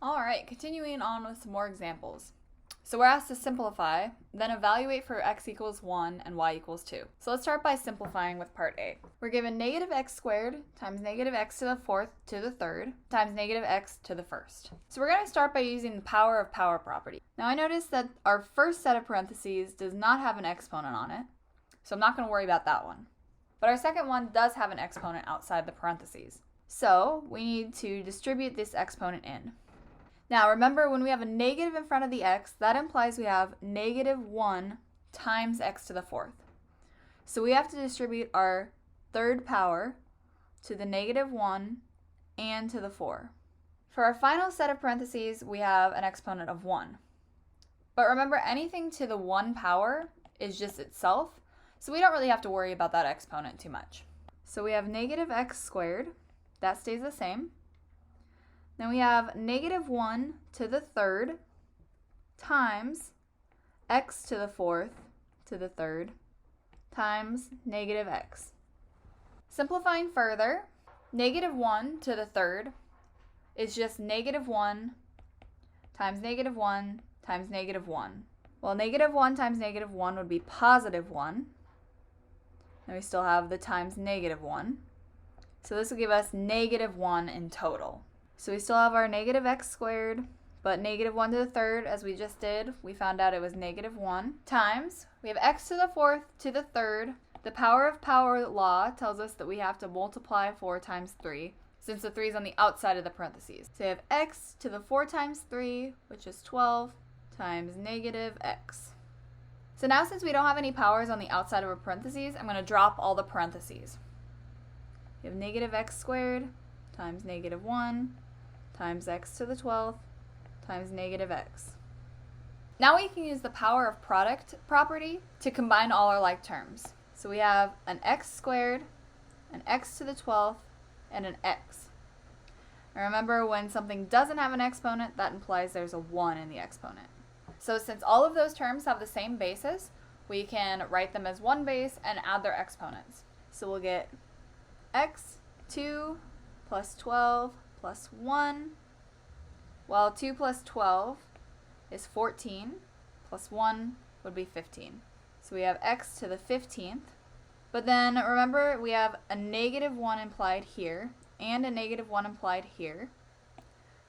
All right, continuing on with some more examples. So we're asked to simplify, then evaluate for x equals 1 and y equals 2. So let's start by simplifying with part A. We're given negative x squared times negative x to the fourth to the third times negative x to the first. So we're going to start by using the power of power property. Now I notice that our first set of parentheses does not have an exponent on it, so I'm not going to worry about that one. But our second one does have an exponent outside the parentheses. So we need to distribute this exponent in. Now remember, when we have a negative in front of the x, that implies we have negative 1 times x to the fourth. So we have to distribute our third power to the negative 1 and to the 4. For our final set of parentheses, we have an exponent of 1. But remember, anything to the 1 power is just itself, so we don't really have to worry about that exponent too much. So we have negative x squared, that stays the same. Then we have negative 1 to the third times x to the fourth to the third times negative x. Simplifying further, negative 1 to the third is just negative 1 times negative 1 times negative 1. Well, negative 1 times negative 1 would be positive 1. And we still have the times negative 1. So this will give us negative 1 in total. So we still have our negative x squared, but negative 1 to the third, as we just did, we found out it was negative 1, times, we have x to the fourth to the third. The power of power law tells us that we have to multiply 4 times 3, since the 3 is on the outside of the parentheses. So we have x to the 4 times 3, which is 12, times negative x. So now, since we don't have any powers on the outside of our parentheses, I'm going to drop all the parentheses. We have negative x squared times negative 1 times x to the 12th times negative x. Now we can use the power of product property to combine all our like terms. So we have an x squared, an x to the 12th, and an x. And remember, when something doesn't have an exponent, that implies there's a 1 in the exponent. So since all of those terms have the same basis, we can write them as one base and add their exponents. So we'll get x2 plus 12 plus 1, while 2 plus 12 is 14, plus 1 would be 15. So we have x to the 15th, but then remember, we have a negative 1 implied here and a negative 1 implied here.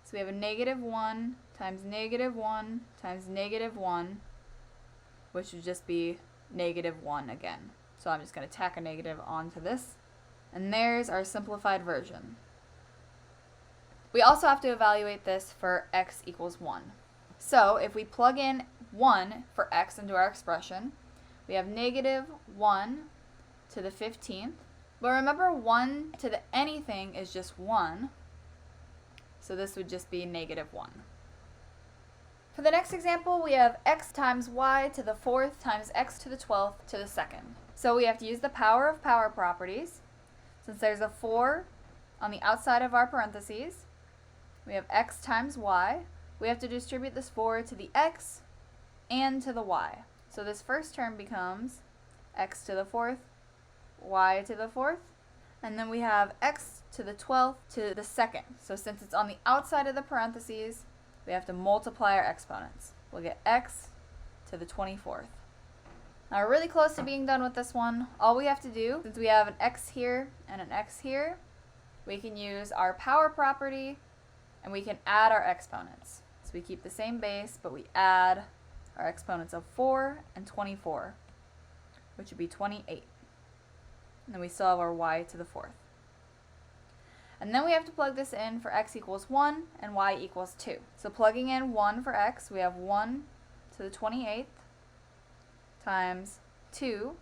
So we have a negative 1 times negative 1 times negative 1, which would just be negative 1 again. So I'm just going to tack a negative onto this, and there's our simplified version. We also have to evaluate this for x equals 1. So if we plug in 1 for x into our expression, we have negative 1 to the 15th. But remember, 1 to the anything is just 1. So this would just be negative 1. For the next example, we have x times y to the fourth times x to the 12th to the second. So we have to use the power of power properties. Since there's a 4 on the outside of our parentheses, we have x times y. We have to distribute this 4 to the x and to the y. So this first term becomes x to the fourth, y to the fourth, and then we have x to the 12th to the second. So since it's on the outside of the parentheses, we have to multiply our exponents. We'll get x to the 24th. Now we're really close to being done with this one. All we have to do, since we have an x here and an x here, we can use our power property and we can add our exponents. So we keep the same base, but we add our exponents of 4 and 24, which would be 28. And then we still have our y to the fourth. And then we have to plug this in for x equals 1 and y equals 2. So plugging in 1 for x, we have 1 to the 28th times 2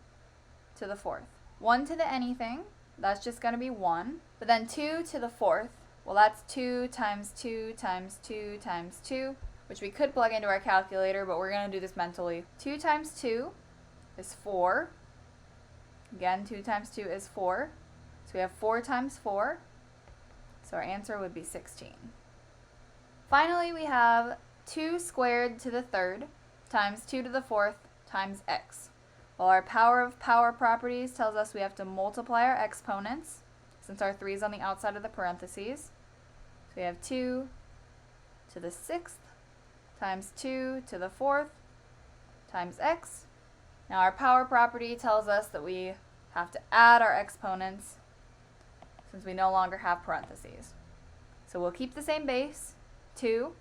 to the fourth. 1 to the anything, that's just going to be 1. But then 2 to the fourth, well, that's 2 times 2 times 2 times 2, which we could plug into our calculator, but we're going to do this mentally. 2 times 2 is 4. Again, 2 times 2 is 4. So we have 4 times 4. So our answer would be 16. Finally, we have 2 squared to the third times 2 to the fourth times x. Well, our power of power properties tells us we have to multiply our exponents, since our 3 is on the outside of the parentheses. So we have 2 to the 6th times 2 to the 4th times x. Now our power property tells us that we have to add our exponents since we no longer have parentheses. So we'll keep the same base, 2,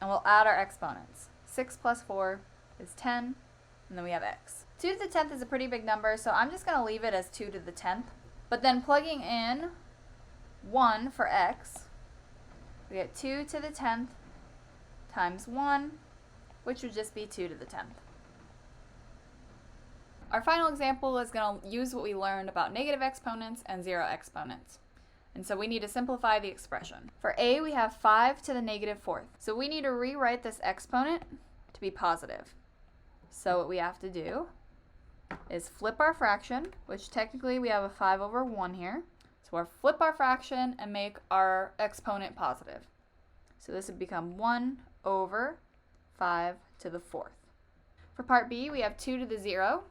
and we'll add our exponents. 6 plus 4 is 10, and then we have x. 2 to the 10th is a pretty big number, so I'm just going to leave it as 2 to the 10th. But then plugging in 1 for x, we get 2 to the 10th times 1, which would just be 2 to the 10th. Our final example is going to use what we learned about negative exponents and zero exponents. And so we need to simplify the expression. For a, we have 5 to the negative 4th. So we need to rewrite this exponent to be positive. So what we have to do is flip our fraction, which technically we have a 5 over 1 here. So we'll flip our fraction and make our exponent positive. So this would become 1 over 5 to the 4th. For part B, we have 2 to the 0.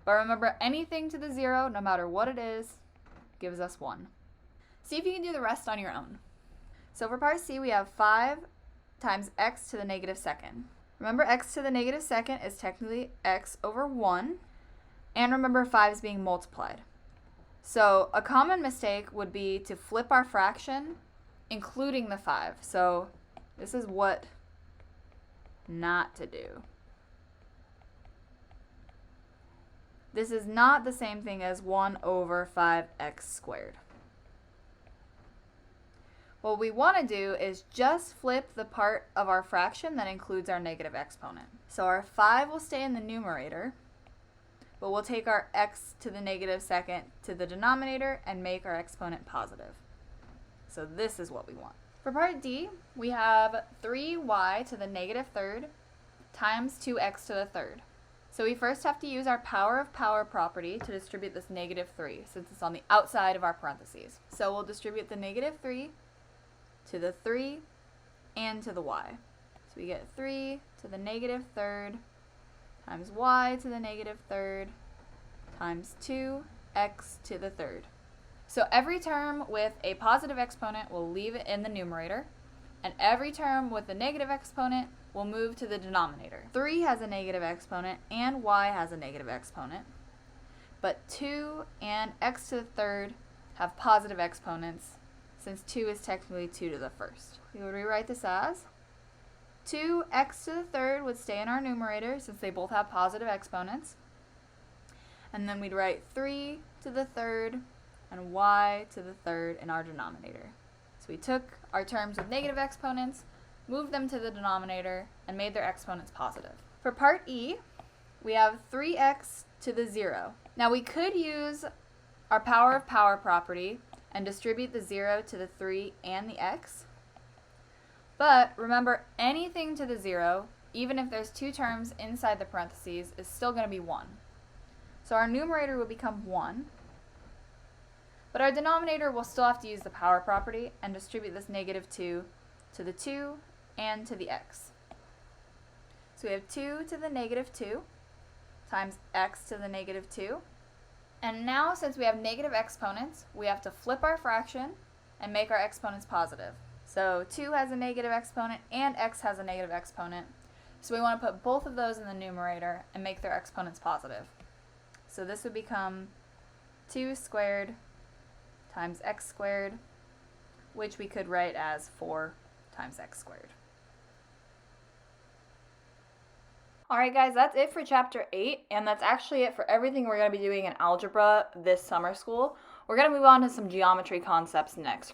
But remember, anything to the 0, no matter what it is, gives us 1. See if you can do the rest on your own. So for part C, we have 5 times x to the negative 2nd. Remember, x to the negative 2nd is technically x over 1. And remember, 5 is being multiplied. So a common mistake would be to flip our fraction, including the 5. So this is what not to do. This is not the same thing as 1 over 5x squared. What we want to do is just flip the part of our fraction that includes our negative exponent. So our 5 will stay in the numerator, but we'll take our x to the negative 2nd to the denominator and make our exponent positive. So this is what we want. For part D, we have 3y to the negative 3rd times 2x to the 3rd. So we first have to use our power of power property to distribute this negative 3, since it's on the outside of our parentheses. So we'll distribute the negative 3 to the 3 and to the y. So we get 3 to the negative 3rd times y to the negative 3rd times 2x to the 3rd. So every term with a positive exponent will leave it in the numerator, and every term with a negative exponent will move to the denominator. 3 has a negative exponent and y has a negative exponent, but 2 and x to the 3rd have positive exponents since 2 is technically 2 to the 1st. We would rewrite this as 2x to the 3rd would stay in our numerator since they both have positive exponents, and then we'd write 3 to the 3rd and y to the 3rd in our denominator. So we took our terms with negative exponents, moved them to the denominator, and made their exponents positive. For part E, we have 3x to the 0. Now we could use our power of power property and distribute the 0 to the 3 and the x. But remember, anything to the 0, even if there's 2 terms inside the parentheses, is still going to be 1. So our numerator will become 1. But our denominator will still have to use the power property and distribute this negative 2 to the 2 and to the x. So we have 2 to the negative 2 times x to the negative 2. And now, since we have negative exponents, we have to flip our fraction and make our exponents positive. So 2 has a negative exponent and x has a negative exponent. So we want to put both of those in the numerator and make their exponents positive. So this would become 2 squared times x squared, which we could write as 4 times x squared. Alright guys, that's it for chapter 8, and that's actually it for everything we're going to be doing in algebra this summer school. We're going to move on to some geometry concepts next.